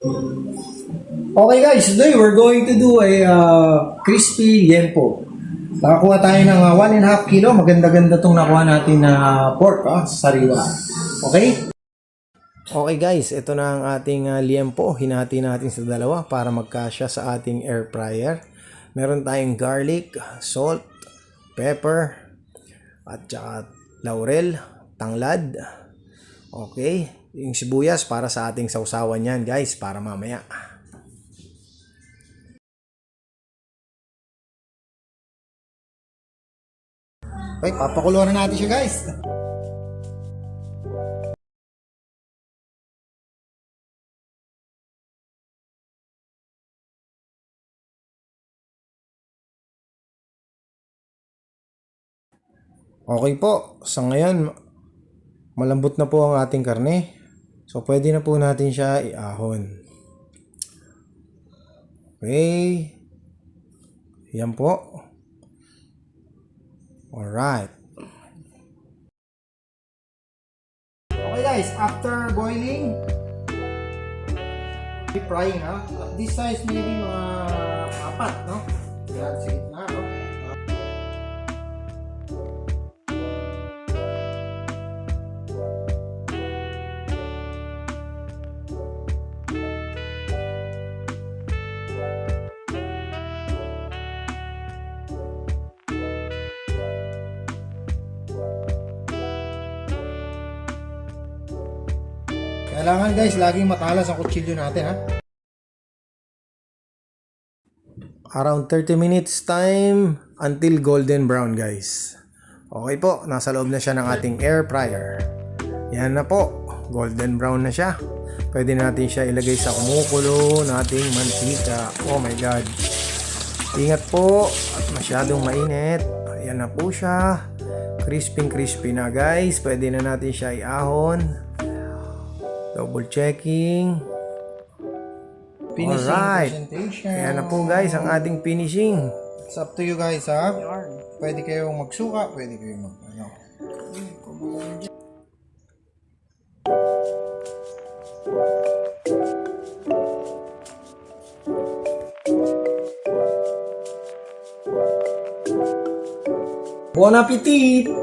Okay guys, today we're going to do a crispy liempo. Nakakuha tayo ng 1.5 kilo. Maganda-ganda itong nakuha natin na pork sa sariwa. Okay? Okay guys, ito na ang ating liempo. Hinati natin sa dalawa para magkasya sa ating air fryer. Meron tayong garlic, salt, pepper, at saka laurel, tanglad. Okay, yung sibuyas para sa ating sausawan yan guys, para mamaya. Okay, papakuluan na natin siya guys. Okay po, sa ngayon malambot na po ang ating karne. So pwede na po natin siya iahon. Okay. Yan po. Alright. Okay guys, after boiling, frying this size maybe mga 4, no? Yan, sa gitna, no? Kailangan guys, laging matalas ang kutsilyo natin Around 30 minutes time until golden brown guys. Okay po, nasa loob na siya ng ating air fryer. Yan na po, golden brown na siya. Pwede natin siya ilagay sa kumukulo nating mantika. Oh my god. Ingat po at masyadong mainit. Ayan na po siya. Crispy na guys. Pwede na natin siya iahon. Double checking. Finishing presentation. Ayan na po guys ang ating finishing. It's up to you guys Pwede kayong magsuka, pwede kayong Bon appetit!